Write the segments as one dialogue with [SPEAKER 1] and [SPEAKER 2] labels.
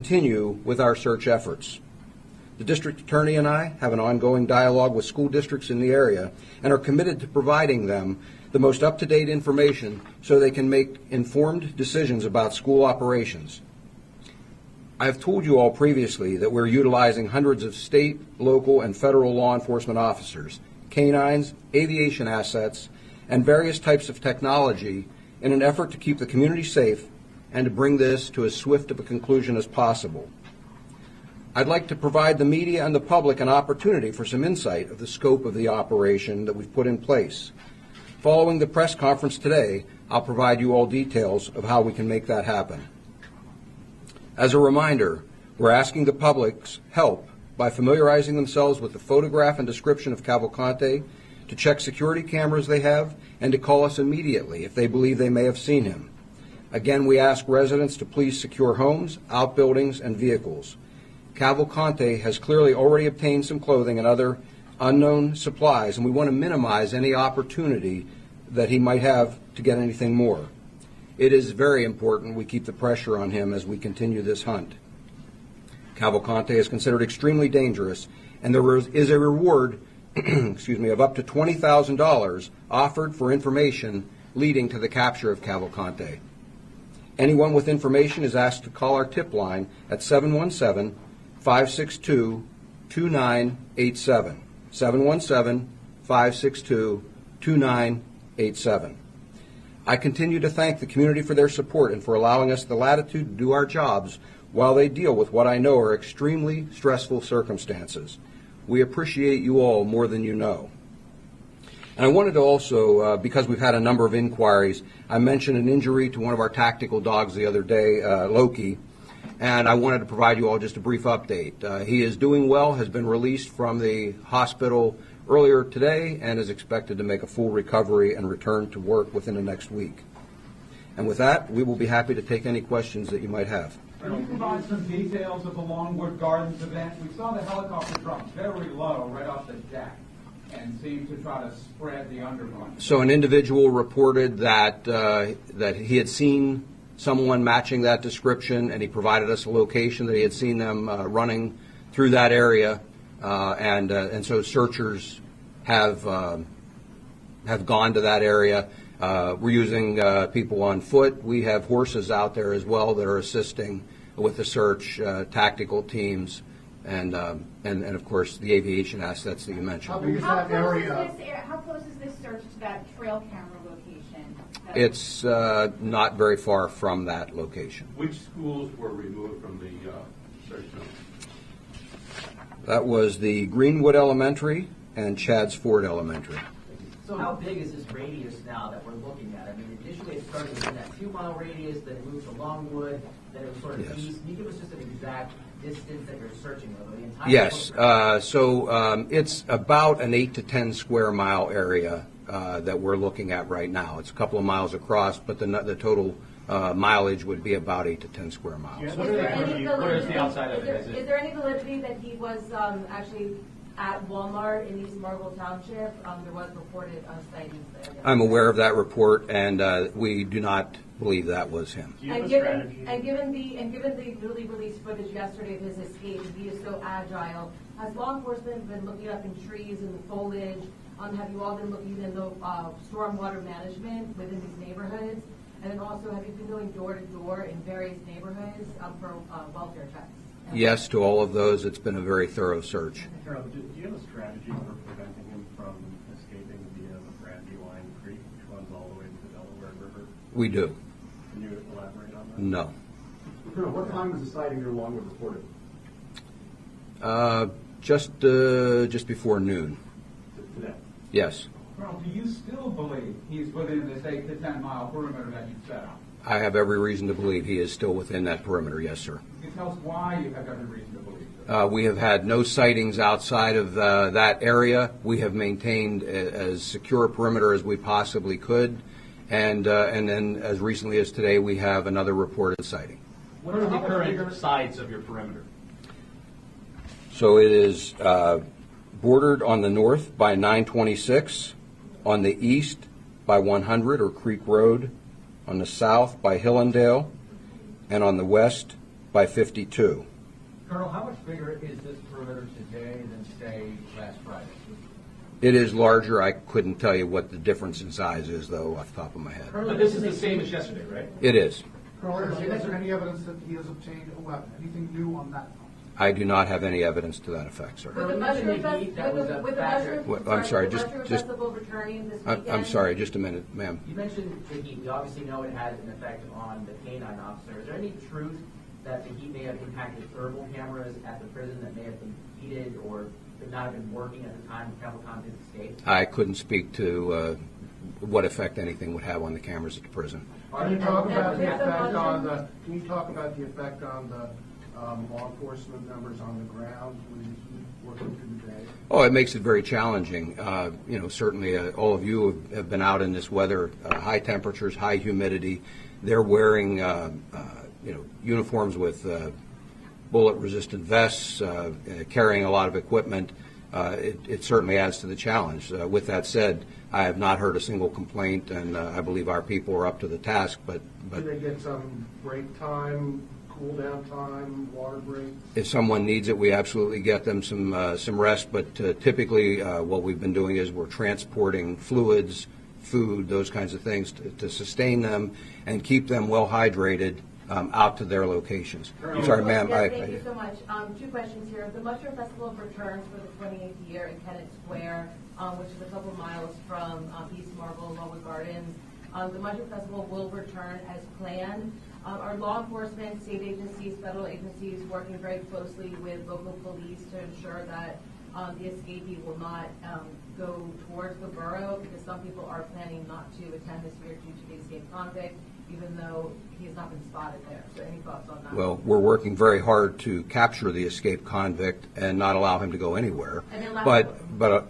[SPEAKER 1] continue with our search efforts. The district attorney and I have an ongoing dialogue with school districts in the area and are committed to providing them the most up-to-date information so they can make informed decisions about school operations. I have told you all previously that we're utilizing hundreds of state, local, and federal law enforcement officers, canines, aviation assets, and various types of technology in an effort to keep the community safe and to bring this to as swift of a conclusion as possible. I'd like to provide the media and the public an opportunity for some insight of the scope of the operation that we've put in place. Following the press conference today, I'll provide you all details of how we can make that happen. As a reminder, we're asking the public's help by familiarizing themselves with the photograph and description of Cavalcante, to check security cameras they have, and to call us immediately if they believe they may have seen him. Again, we ask residents to please secure homes, outbuildings, and vehicles. Cavalcante has clearly already obtained some clothing and other unknown supplies, and we want to minimize any opportunity that he might have to get anything more. It is very important we keep the pressure on him as we continue this hunt. Cavalcante is considered extremely dangerous, and there is a reward of up to $20,000 offered for information leading to the capture of Cavalcante. Anyone with information is asked to call our tip line at 717-562-2987. 717-562-2987. I continue to thank the community for their support and for allowing us the latitude to do our jobs while they deal with what I know are extremely stressful circumstances. We appreciate you all more than you know. And I wanted to also, because we've had a number of inquiries, I mentioned an injury to one of our tactical dogs the other day, Loki, and I wanted to provide you all just a brief update. He is doing well, has been released from the hospital earlier today, and is expected to make a full recovery and return to work within the next week. And with that, we will be happy to take any questions that you might have.
[SPEAKER 2] Can you provide some details of the Longwood Gardens event? We saw the helicopter drop very low right off the deck and seemed to try to spread the underbrush.
[SPEAKER 1] So an individual reported that that he had seen someone matching that description, and he provided us a location that he had seen them running through that area, and so searchers have gone to that area. We're using people on foot. We have horses out there as well that are assisting with the search, tactical teams, and of course the aviation assets that you mentioned.
[SPEAKER 3] How close is this search to that trail camera location?
[SPEAKER 1] It's not very far from that location.
[SPEAKER 4] Which schools were removed from the search zone?
[SPEAKER 1] That was the Greenwood Elementary and Chadds Ford Elementary.
[SPEAKER 5] So how big is this radius now that we're looking at? I mean, initially it started within that 2-mile radius, then it moved to Longwood, then it was sort of east. Can you give us just an exact distance that you're searching over the entire
[SPEAKER 1] Yes. It's about an 8 to 10 square mile area that we're looking at right now. It's a couple of miles across, but the total mileage would be about 8 to 10 square miles.
[SPEAKER 2] Yeah,
[SPEAKER 6] What is the outside of it?
[SPEAKER 7] Is there any validity that he was actually at Walmart in East Marlboro Township? There was reported sightings there.
[SPEAKER 1] I'm aware of that report, and we do not believe that was him.
[SPEAKER 7] And given the newly released footage yesterday of his escape, he is so agile. Has law enforcement been looking up in trees and the foliage? Have you all been looking into stormwater management within these neighborhoods? And then also, have you been going door to door in various neighborhoods for welfare checks?
[SPEAKER 1] Yes, to all of those. It's been a very thorough search.
[SPEAKER 8] Harold, do you have a strategy for preventing him from escaping via the Brandywine Creek, which runs all the way to the Delaware River?
[SPEAKER 1] We do.
[SPEAKER 8] Can you elaborate on that?
[SPEAKER 1] No.
[SPEAKER 9] What time was the sighting near Longwood reported?
[SPEAKER 1] Just before noon.
[SPEAKER 9] Today?
[SPEAKER 1] Yes.
[SPEAKER 2] Well, do you still believe he's within this 8 to 10 mile perimeter that you've set up?
[SPEAKER 1] I have every reason to believe he is still within that perimeter, yes, sir.
[SPEAKER 2] Can you tell us why you have every reason to believe that?
[SPEAKER 1] We have had no sightings outside of that area. We have maintained as secure a perimeter as we possibly could, and then as recently as today, we have another reported sighting.
[SPEAKER 6] What are the current sides of your perimeter?
[SPEAKER 1] So it is bordered on the north by 926, on the east by 100 or Creek Road, on the south by Hillendale, and on the west by 52.
[SPEAKER 2] Colonel, how much bigger is this perimeter today than, say, last Friday?
[SPEAKER 1] It is larger. I couldn't tell you what the difference in size is, though, off the top of my head.
[SPEAKER 6] But this is the same as yesterday, right?
[SPEAKER 1] It is.
[SPEAKER 9] Colonel, is there any evidence that he has obtained a weapon? Anything new on that front?
[SPEAKER 1] I do not have any evidence to that effect, sir.
[SPEAKER 7] With the mushroom
[SPEAKER 1] I'm sorry, just
[SPEAKER 7] festival returning this weekend.
[SPEAKER 1] I'm sorry, just a minute, ma'am.
[SPEAKER 5] You mentioned the heat. We obviously know it had an effect on the canine officer. Is there any truth that the heat may have impacted thermal cameras at the prison that may have been heated or could not have been working at the time the chemical content escaped?
[SPEAKER 1] I couldn't speak to what effect anything would have on the cameras at the prison.
[SPEAKER 9] Can you talk about the effect on the? Can you talk about the effect on the law enforcement members on the ground when he's working through the day?
[SPEAKER 1] Oh, it makes it very challenging. Certainly all of you have been out in this weather, high temperatures, high humidity. They're wearing, uniforms with bullet-resistant vests, carrying a lot of equipment. It certainly adds to the challenge. With that said, I have not heard a single complaint, and I believe our people are up to the task. But
[SPEAKER 9] do they get some break time, cool down time, water breaks?
[SPEAKER 1] If someone needs it, we absolutely get them some rest. But typically, what we've been doing is we're transporting fluids, food, those kinds of things to sustain them and keep them well hydrated out to their locations. I'm sorry, ma'am.
[SPEAKER 7] Yes, thank you so much. Two questions here. The Mushroom Festival returns for the 28th year in Kennett Square, which is a couple miles from East Marble, Longwood Gardens. The Mushroom Festival will return as planned. Our law enforcement, state agencies, federal agencies working very closely with local police to ensure that the escapee will not go towards the borough, because some people are planning not to attend this year due to the escaped convict, even though he has not been spotted there. So any thoughts on that?
[SPEAKER 1] Well, we're working very hard to capture the escaped convict and not allow him to go anywhere. But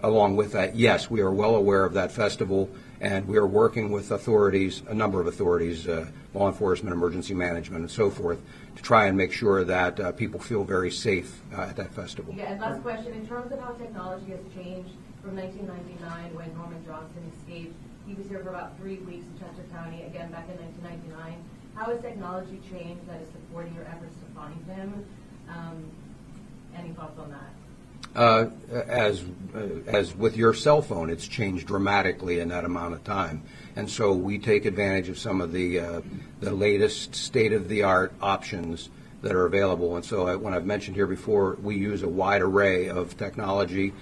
[SPEAKER 1] along with that, yes, we are well aware of that festival, and we are working with authorities, a number of authorities, law enforcement, emergency management, and so forth, to try and make sure that people feel very safe at that festival.
[SPEAKER 7] Yeah, and last question, in terms of how technology has changed from 1999 when Norman Johnson escaped, he was here for about 3 weeks in Chester County, again back in 1999. How has technology changed that is supporting your efforts to find him? Any thoughts on that?
[SPEAKER 1] As with your cell phone, it's changed dramatically in that amount of time. And so we take advantage of some of the latest state-of-the-art options that are available. And so when I've mentioned here before, we use a wide array of technology.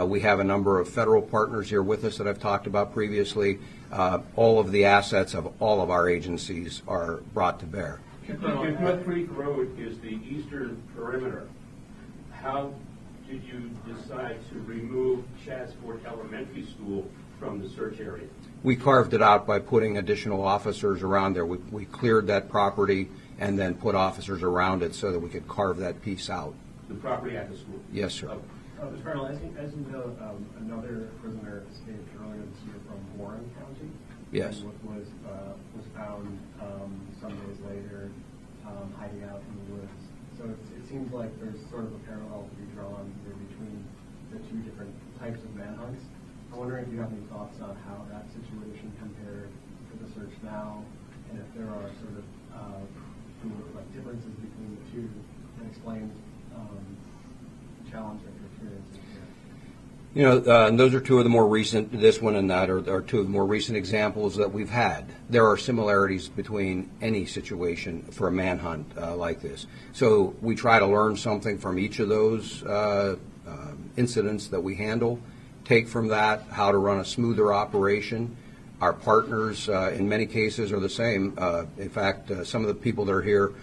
[SPEAKER 1] We have a number of federal partners here with us that I've talked about previously. All of the assets of all of our agencies are brought to bear.
[SPEAKER 4] If Mud Creek Road is the eastern perimeter, how did you decide to remove Chadsford Elementary School from the search area?
[SPEAKER 1] We carved it out by putting additional officers around there. We cleared that property and then put officers around it so that we could carve that piece out.
[SPEAKER 4] The property at the school?
[SPEAKER 1] Yes, sir.
[SPEAKER 8] Mr. Colonel, as you know, another prisoner escaped earlier this year from Warren County.
[SPEAKER 1] Yes.
[SPEAKER 8] And was found some days later hiding out in the woods. So it seems like there's sort of a parallel to be drawn here between the two different types of manhunts. I'm wondering if you have any thoughts on how that situation compared to the search now, and if there are sort of differences between the two that explain the challenge that you're experiencing here.
[SPEAKER 1] And those are two of the more recent, this one and that are two of the more recent examples that we've had. There are similarities between any situation for a manhunt like this. So we try to learn something from each of those incidents that we handle, take from that how to run a smoother operation. Our partners, in many cases, are the same. In fact, some of the people that are here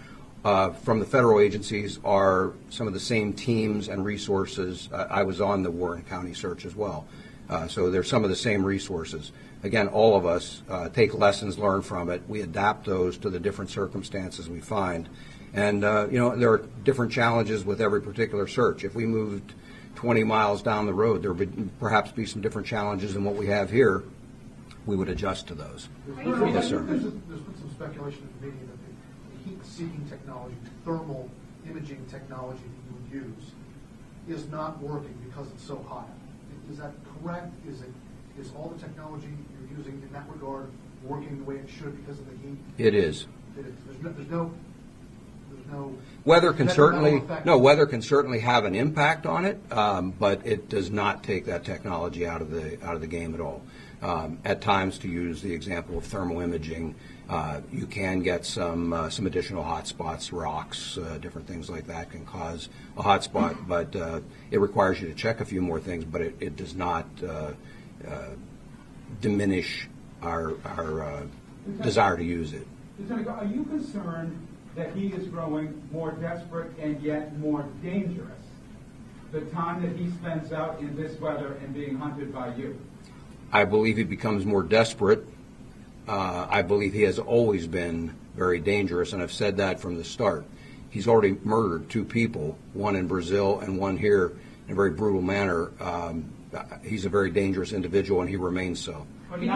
[SPEAKER 1] from the federal agencies are some of the same teams and resources. I was on the Warren County search as well. So there's some of the same resources. Again, all of us take lessons learned from it. We adapt those to the different circumstances we find. And, there are different challenges with every particular search. If we moved 20 miles down the road, there would perhaps be some different challenges than what we have here. We would adjust to those. Yes, sir.
[SPEAKER 9] There's been some speculation in the media that the heat-seeking technology, thermal imaging technology that you would use, is not working because it's so hot. Is that correct? Is all the technology you're using in that regard working the way it should because of the heat?
[SPEAKER 1] It is.
[SPEAKER 9] There's no.
[SPEAKER 1] Weather can
[SPEAKER 9] detrimental effect?
[SPEAKER 1] weather can certainly have an impact on it, but it does not take that technology out of the game at all. At times, to use the example of thermal imaging, you can get some additional hot spots, rocks, different things like that can cause a hot spot, but it requires you to check a few more things, but it does not diminish our desire to use it.
[SPEAKER 2] Lieutenant, are you concerned that he is growing more desperate and yet more dangerous the time that he spends out in this weather and being hunted by you?
[SPEAKER 1] I believe he becomes more desperate. I believe he has always been very dangerous, and I've said that from the start. He's already murdered 2 people, one in Brazil and one here, in a very brutal manner. He's a very dangerous individual, and he remains so.
[SPEAKER 6] Is this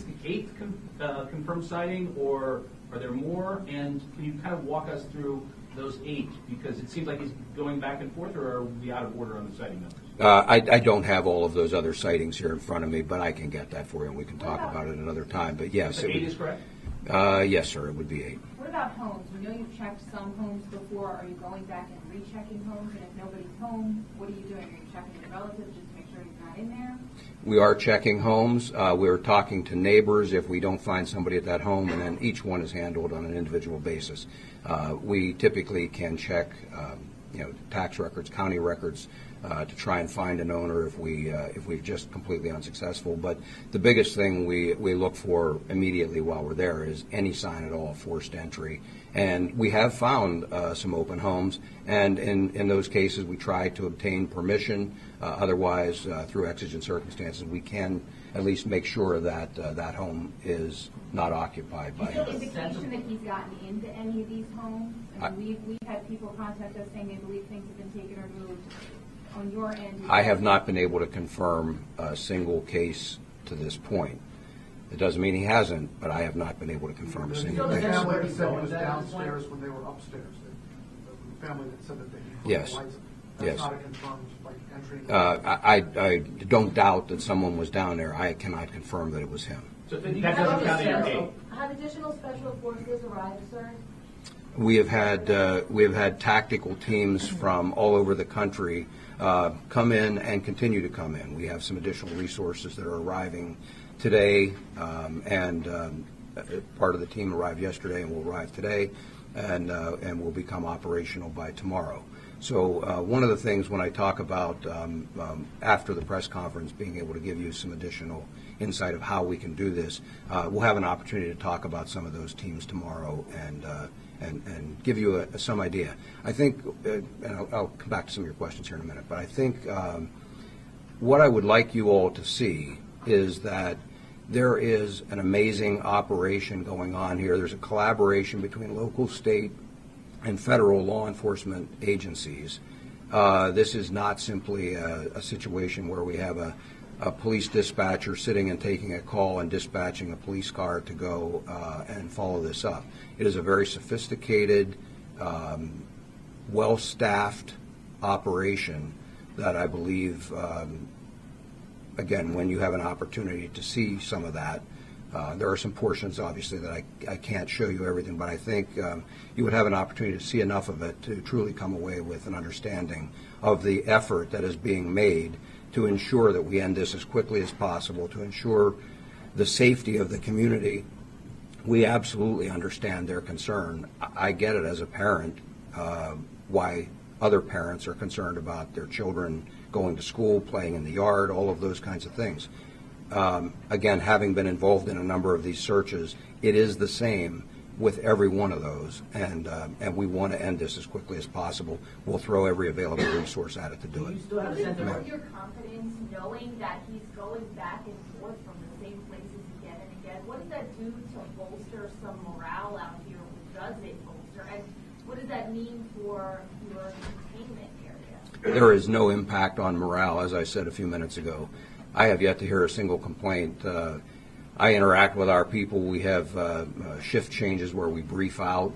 [SPEAKER 6] the 8th confirmed sighting, or are there more? And can you kind of walk us through those 8? Because it seems like he's going back and forth, or are we out of order on the sighting numbers?
[SPEAKER 1] I don't have all of those other sightings here in front of me, but I can get that for you, and we can talk about it another time. But yes,
[SPEAKER 6] So 8 is correct?
[SPEAKER 1] Yes, sir, it would be 8.
[SPEAKER 3] What about homes? We know you've checked some homes before. Are you going back and rechecking homes? And if nobody's home, what are you doing? Are you checking your relatives just to make sure he's not in there?
[SPEAKER 1] We are checking homes. We're talking to neighbors if we don't find somebody at that home, and then each one is handled on an individual basis. We typically can check, tax records, county records, to try and find an owner if we're just completely unsuccessful. But the biggest thing we look for immediately while we're there is any sign at all of forced entry. And we have found some open homes, and in those cases we try to obtain permission. Otherwise, through exigent circumstances, we can at least make sure that that home is not occupied by him.
[SPEAKER 3] Indication that he's gotten into any of these homes? I mean, we've had people contact us saying they believe things have been taken or moved. On your end,
[SPEAKER 1] I have not been able to confirm a single case to this point. It doesn't mean he hasn't, but I have not been able to confirm a single
[SPEAKER 9] The
[SPEAKER 1] case.
[SPEAKER 9] family that said he was downstairs when they were upstairs. The family that said that they put
[SPEAKER 1] Yes.
[SPEAKER 9] the lights.
[SPEAKER 1] Yes.
[SPEAKER 9] That's not a confirmed entry.
[SPEAKER 1] I don't doubt that someone was down there. I cannot confirm that it was him.
[SPEAKER 6] So that doesn't count in your 8.
[SPEAKER 7] Have additional special forces arrived, sir?
[SPEAKER 1] We have had tactical teams from all over the country come in and continue to come in. We have some additional resources that are arriving today, and part of the team arrived yesterday and will arrive today, and will become operational by tomorrow. So one of the things when I talk about after the press conference being able to give you some additional insight of how we can do this, we'll have an opportunity to talk about some of those teams tomorrow and give you some idea. I think, and I'll come back to some of your questions here in a minute, but I think what I would like you all to see is that there is an amazing operation going on here. There's a collaboration between local, state, and federal law enforcement agencies. This is not simply a situation where we have a police dispatcher sitting and taking a call and dispatching a police car to go and follow this up. It is a very sophisticated, well-staffed operation that I believe, again, when you have an opportunity to see some of that, there are some portions, obviously, that I can't show you everything, but I think you would have an opportunity to see enough of it to truly come away with an understanding of the effort that is being made to ensure that we end this as quickly as possible, to ensure the safety of the community. We absolutely understand their concern. I get it as a parent, why other parents are concerned about their children going to school, playing in the yard, all of those kinds of things. Again, having been involved in a number of these searches, it is the same with every one of those, and we want to end this as quickly as possible. We'll throw every available resource at it to do it.
[SPEAKER 5] You still have a sense of
[SPEAKER 10] What is your confidence knowing that he's going back and forth from the same places again and again? What does that do to bolster some morale out here? Does it bolster? And what does that mean for your containment area?
[SPEAKER 1] There is no impact on morale, as I said a few minutes ago. I have yet to hear a single complaint. I interact with our people. We have shift changes where we brief out,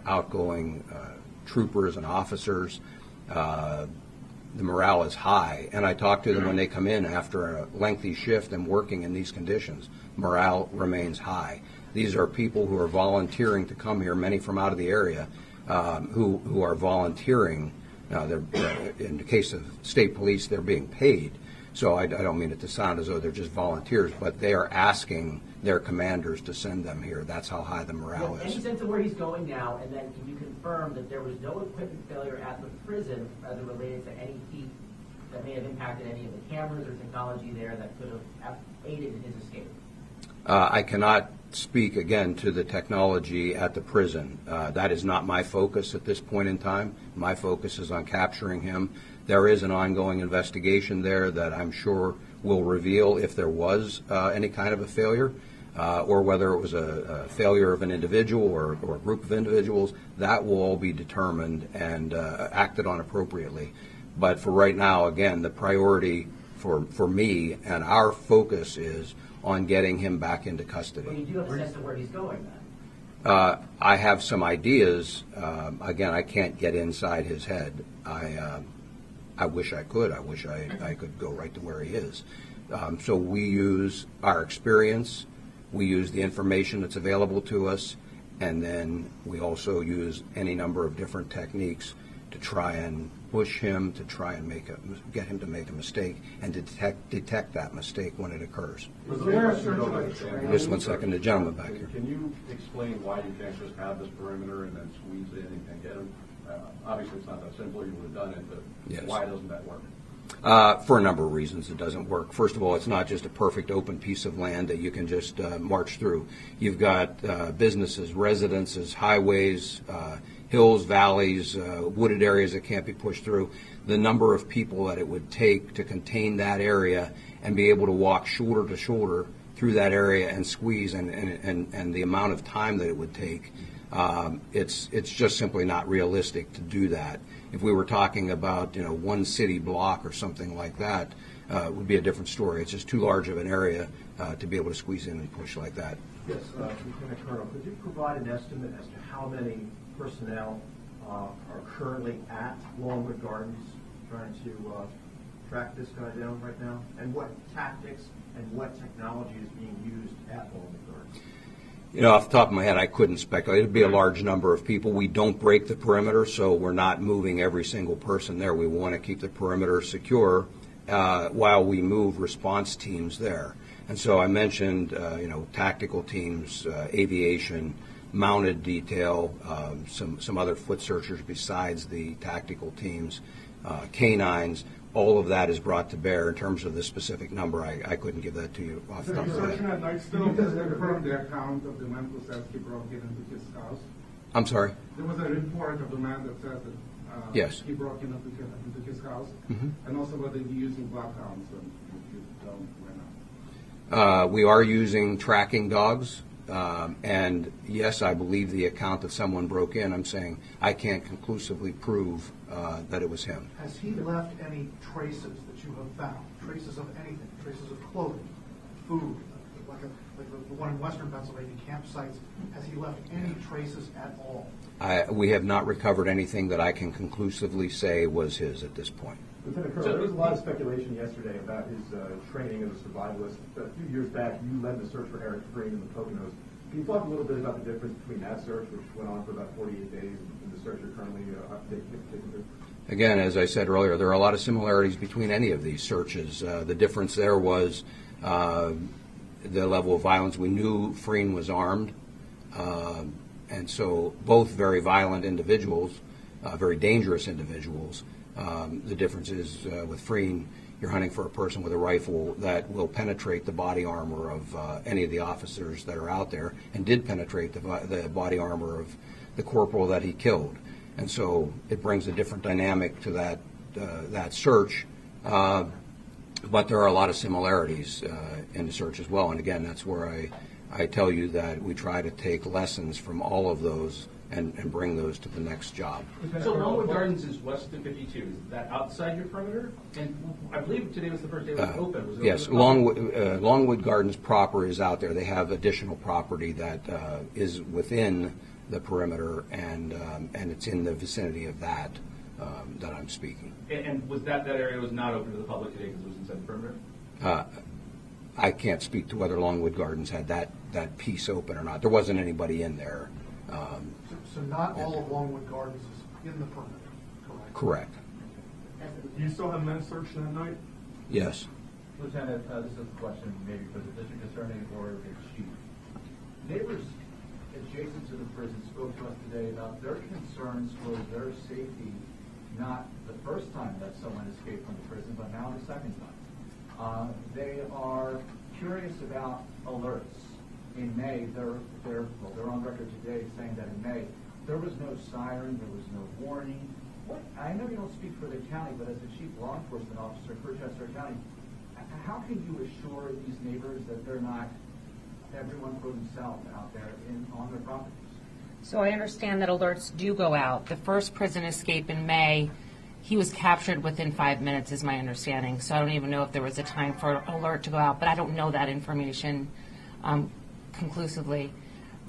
[SPEAKER 1] outgoing troopers and officers. The morale is high, and I talk to them when they come in after a lengthy shift and working in these conditions. Morale remains high. These are people who are volunteering to come here, many from out of the area, who are volunteering. In the case of state police, they're being paid. So I don't mean it to sound as though they're just volunteers, but they are asking their commanders to send them here. That's how high the morale
[SPEAKER 5] Any
[SPEAKER 1] is.
[SPEAKER 5] sense of where he's going now, and then can you confirm that there was no equipment failure at the prison as it related to any heat that may have impacted any of the cameras or technology there that could have aided in his escape?
[SPEAKER 1] I cannot speak again to the technology at the prison. That is not my focus at this point in time. My focus is on capturing him. There is an ongoing investigation there that I'm sure will reveal if there was any kind of a failure, or whether it was a failure of an individual or a group of individuals. That will all be determined and acted on appropriately. But for right now, again, the priority for me and our focus is on getting him back into custody.
[SPEAKER 5] Well, you do have a sense of where he's going then?
[SPEAKER 1] I have some ideas. Again, I can't get inside his head. I wish I could. I wish I could go right to where he is. So we use our experience. We use the information that's available to us, and then we also use any number of different techniques to try and push him, to try and get him to make a mistake, and to detect that mistake when it occurs. Just 1 second, the gentleman back here.
[SPEAKER 11] Can you explain why you can't just have this perimeter and then squeeze in and get him? Obviously, it's not that simple. You would have done it, but
[SPEAKER 1] Yes.
[SPEAKER 11] Why doesn't that work?
[SPEAKER 1] For a number of reasons, it doesn't work. First of all, it's not just a perfect open piece of land that you can just march through. You've got businesses, residences, highways, hills, valleys, wooded areas that can't be pushed through. The number of people that it would take to contain that area and be able to walk shoulder to shoulder through that area and squeeze, and the amount of time that it would take, it's just simply not realistic to do that. If we were talking about one city block or something like that, it would be a different story. It's just too large of an area to be able to squeeze in and push like that.
[SPEAKER 12] Yes, Lieutenant Colonel, could you provide an estimate as to how many personnel are currently at Longwood Gardens trying to track this guy down right now, and what tactics and what technology is being used at Longwood Gardens?
[SPEAKER 1] Off the top of my head, I couldn't speculate. It'd be a large number of people. We don't break the perimeter, so we're not moving every single person there. We want to keep the perimeter secure while we move response teams there. And so I mentioned, tactical teams, aviation, mounted detail, some other foot searchers besides the tactical teams, canines. All of that is brought to bear. In terms of the specific number, I couldn't give that to you off the top of my head.
[SPEAKER 2] Still confirm the account of the man who says he broke into his house?
[SPEAKER 1] I'm sorry?
[SPEAKER 2] There was a report of the man that said that
[SPEAKER 1] Yes.
[SPEAKER 2] he broke into his house, and also whether you're using bloodhounds, and if you don't, why not?
[SPEAKER 1] We are using tracking dogs, and yes, I believe the account that someone broke in. I'm saying I can't conclusively prove that it was him.
[SPEAKER 9] Has he left any traces that you have found? Traces of anything? Traces of clothing, food, like the one in Western Pennsylvania campsites? Has he left any traces at all?
[SPEAKER 1] We have not recovered anything that I can conclusively say was his at this point.
[SPEAKER 12] Lieutenant Colonel, there was a lot of speculation yesterday about his training as a survivalist. A few years back, you led the search for Eric Green in the Poconos. Can you talk a little bit about the difference between that search, which went on for about 48 days, and the search you're currently taking through?
[SPEAKER 1] Again, as I said earlier, there are a lot of similarities between any of these searches. The difference there was the level of violence. We knew Freen was armed, and so both very violent individuals, very dangerous individuals. The difference is with Freen, you're hunting for a person with a rifle that will penetrate the body armor of any of the officers that are out there, and did penetrate the body armor of the corporal that he killed. And so it brings a different dynamic to that search. But there are a lot of similarities in the search as well. And again, that's where I tell you that we try to take lessons from all of those and bring those to the next job.
[SPEAKER 6] So Longwood Gardens is west of 52. Is that outside your perimeter? And I believe today was the first day it was open. Was it
[SPEAKER 1] Yes,
[SPEAKER 6] open?
[SPEAKER 1] Longwood Gardens proper is out there. They have additional property that is within the perimeter, and it's in the vicinity of that that I'm speaking.
[SPEAKER 6] And was that area was not open to the public today because it was inside the perimeter?
[SPEAKER 1] I can't speak to whether Longwood Gardens had that piece open or not. There wasn't anybody in there.
[SPEAKER 9] So not all of Longwood Gardens is in the perimeter, correct?
[SPEAKER 1] Correct.
[SPEAKER 13] Do you still have men searched that night?
[SPEAKER 1] Yes.
[SPEAKER 14] Lieutenant, this is a question maybe for the district attorney or the chief. Neighbors adjacent to the prison spoke to us today about their concerns for their safety, not the first time that someone escaped from the prison, but now the second time. They are curious about alerts. In May, they're on record today saying that in May, there was no siren, there was no warning. I know you don't speak for the county, but as the chief law enforcement officer for Chester County, how can you assure these neighbors that they're not everyone for themselves out there on their properties?
[SPEAKER 15] So I understand that alerts do go out. The first prison escape in May, he was captured within 5 minutes, is my understanding. So I don't even know if there was a time for an alert to go out, but I don't know that information conclusively.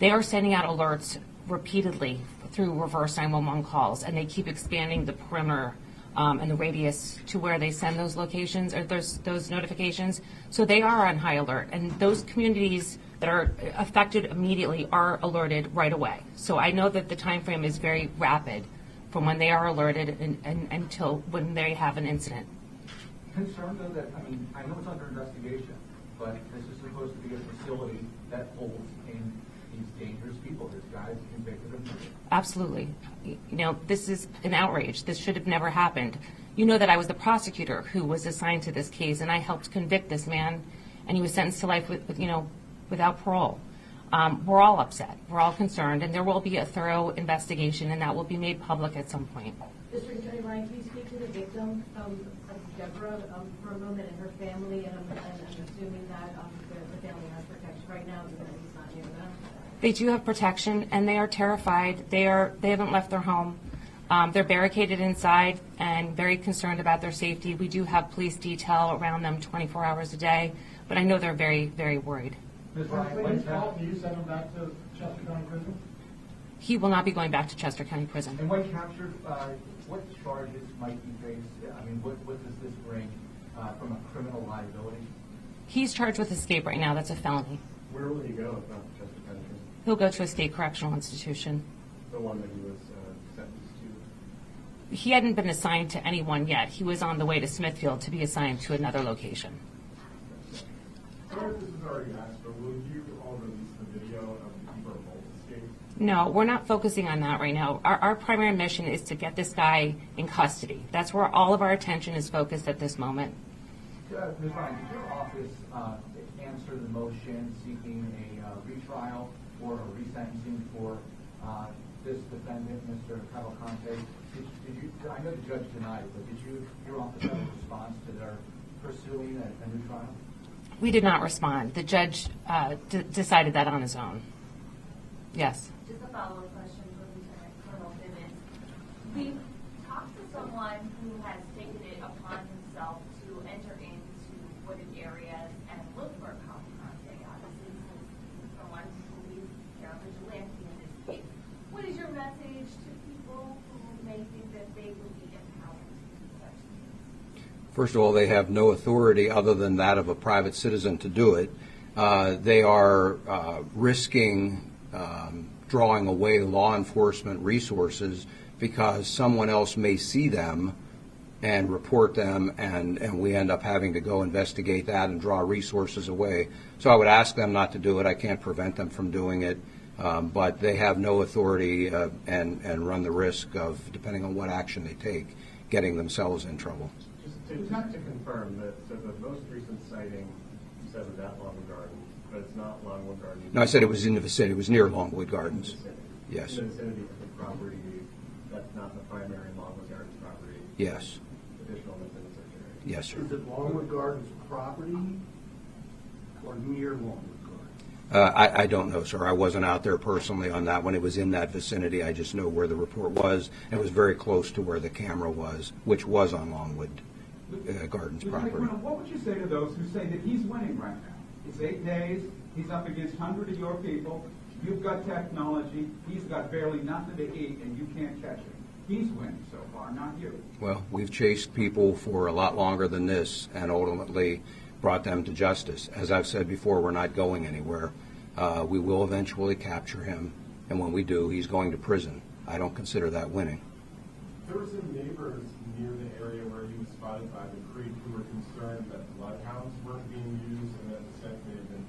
[SPEAKER 15] They are sending out alerts repeatedly through reverse 911 calls, and they keep expanding the perimeter and the radius to where they send those locations or those notifications. So they are on high alert, and those communities that are affected immediately are alerted right away. So I know that the time frame is very rapid from when they are alerted and until when they have an incident.
[SPEAKER 14] Concerned though that, I mean, I know it's under investigation, but this is supposed to be a facility that holds in these dangerous people, these guys convicted of murder.
[SPEAKER 15] Absolutely. You know, this is an outrage. This should have never happened. You know that I was the prosecutor who was assigned to this case, and I helped convict this man, and he was sentenced to life without parole. We're all upset. We're all concerned, and there will be a thorough investigation, and that will be made public at some point.
[SPEAKER 7] District Attorney Ryan, can you speak to the victim, Deborah, for a moment, and her family, and I'm assuming that the family has protection right now, even though he's not near them?
[SPEAKER 15] They do have protection, and they are terrified. They haven't left their home. They're barricaded inside and very concerned about their safety. We do have police detail around them 24 hours a day, but I know they're very, very worried.
[SPEAKER 13] Ms. Ryan, when you send him back to Chester County Prison?
[SPEAKER 15] He will not be going back to Chester County Prison.
[SPEAKER 14] And when captured, what charges might he face? I mean, what does this bring from a criminal liability?
[SPEAKER 15] He's charged with escape right now. That's a felony.
[SPEAKER 8] Where will he go if not to Chester County Prison?
[SPEAKER 15] He'll go to a state correctional institution.
[SPEAKER 8] The one that he was sentenced to?
[SPEAKER 15] He hadn't been assigned to anyone yet. He was on the way to Smithfield to be assigned to another location.
[SPEAKER 13] Sorry if this is already asked, but will you all release the video of the Keeper of Bolt escape?
[SPEAKER 15] No, we're not focusing on that right now. Our primary mission is to get this guy in custody. That's where all of our attention is focused at this moment.
[SPEAKER 14] Ms. Ryan, did your office answer the motion seeking a retrial or a resentencing for this defendant, Mr. Cavalcante? Did you? I know the judge denied it, but did your office have a response to their pursuing a new trial?
[SPEAKER 15] We did not respond. The judge decided that on his own. Yes.
[SPEAKER 10] Just a follow-up question for Lieutenant Colonel Bivens. We talked to someone who has taken it upon himself to enter into wooded areas and look for Cavalcante. Obviously, since someone who believes they're a vigilante in this case. What is your message to people who may think that they will be empowered to do such things?
[SPEAKER 1] First of all, they have no authority other than that of a private citizen to do it. They are risking drawing away law enforcement resources because someone else may see them and report them, and we end up having to go investigate that and draw resources away. So I would ask them not to do it. I can't prevent them from doing it, but they have no authority and run the risk of, depending on what action they take, getting themselves in trouble.
[SPEAKER 8] Just to confirm that, so the most recent sighting you said was at Longwood Gardens, but it's not Longwood Gardens.
[SPEAKER 1] No, I said it was in the vicinity. It was near Longwood Gardens. Yes.
[SPEAKER 8] In the vicinity of the property, that's not the primary Longwood Gardens property.
[SPEAKER 1] Yes.
[SPEAKER 8] Additional within the search area.
[SPEAKER 1] Yes, sir.
[SPEAKER 13] Is it Longwood Gardens property or near Longwood Gardens?
[SPEAKER 1] I don't know, sir. I wasn't out there personally on that one. It was in that vicinity. I just know where the report was. It was very close to where the camera was, which was on Longwood Gardens property.
[SPEAKER 2] What would you say to those who say that he's winning right now? It's 8 days. He's up against hundreds of your people. You've got technology. He's got barely nothing to eat, and you can't catch him. He's winning so far, not you.
[SPEAKER 1] Well, we've chased people for a lot longer than this, and ultimately brought them to justice. As I've said before, we're not going anywhere. We will eventually capture him, and when we do, he's going to prison. I don't consider that winning.
[SPEAKER 13] There were some neighbors near the area where he was spotted by the creek who were concerned that bloodhounds weren't being used and that the scent may have been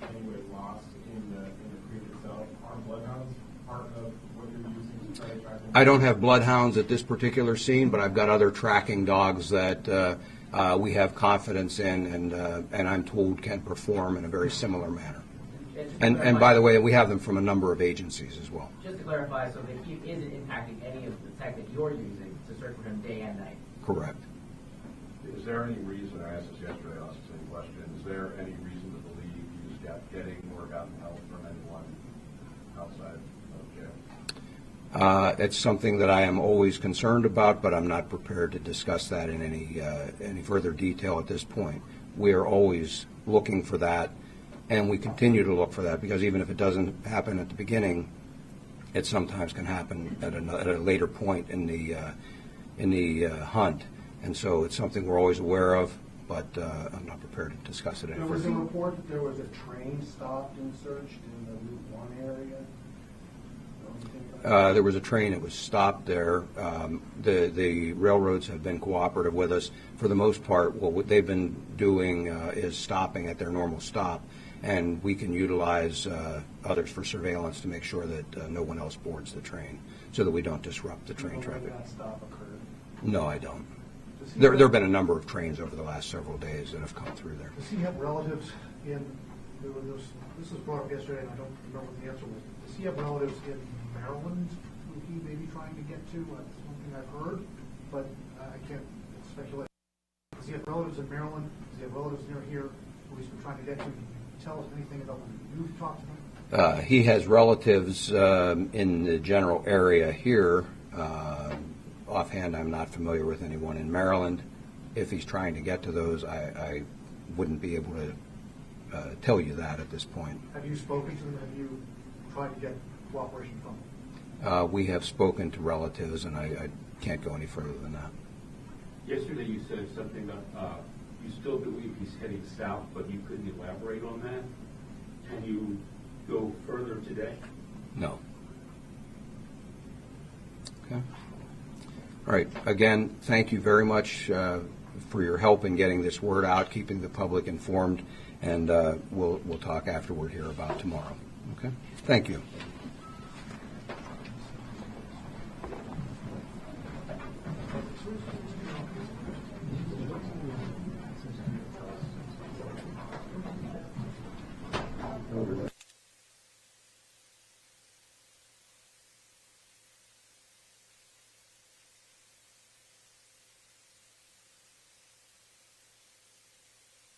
[SPEAKER 13] anyway lost in the creek itself. Are bloodhounds part of what you're using to try to track him?
[SPEAKER 1] I don't have bloodhounds at this particular scene, but I've got other tracking dogs that we have confidence in, and I'm told can perform in a very similar manner. And by the way, we have them from a number of agencies as well.
[SPEAKER 5] Just to clarify, so the heat isn't impacting any of the tech that you're using to search for him day and night?
[SPEAKER 1] Correct.
[SPEAKER 11] Is there any reason, I asked this yesterday, I asked the same question, is there any reason to believe he's getting or gotten help from anyone outside of jail?
[SPEAKER 1] It's something that I am always concerned about, but I'm not prepared to discuss that in any further detail at this point. We are always looking for that, and we continue to look for that, because even if it doesn't happen at the beginning, it sometimes can happen at a later point in the hunt. And so it's something we're always aware of, but I'm not prepared to discuss it any
[SPEAKER 9] There was a
[SPEAKER 1] further.
[SPEAKER 9] report that there was a train stopped and searched in the Route 1 area.
[SPEAKER 1] There was a train that was stopped there. The railroads have been cooperative with us. For the most part, what they've been doing is stopping at their normal stop, and we can utilize others for surveillance to make sure that no one else boards the train, so that we don't disrupt the train traffic.
[SPEAKER 9] That stop occurred.
[SPEAKER 1] No, I don't. There have been a number of trains over the last several days that have come through there.
[SPEAKER 9] Does he have relatives in, this was brought up yesterday, and I don't remember what the answer was. Does he have relatives in Maryland who he may be trying to get to? That's one thing I've heard, but I can't speculate. Does he have relatives in Maryland? Does he have relatives near here who he's been trying to get to? Can you tell us anything about when you've talked to him?
[SPEAKER 1] He has relatives in the general area here. Offhand, I'm not familiar with anyone in Maryland. If he's trying to get to those, I wouldn't be able to tell you that at this point.
[SPEAKER 9] Have you spoken to them? Have you tried to get cooperation from them?
[SPEAKER 1] We have spoken to relatives, and I can't go any further than that.
[SPEAKER 4] Yesterday you said something about you still believe he's heading south, but you couldn't elaborate on that. Can you go further today?
[SPEAKER 1] No. Okay. All right. Again, thank you very much for your help in getting this word out, keeping the public informed, and we'll talk afterward here about tomorrow. Okay. Thank you.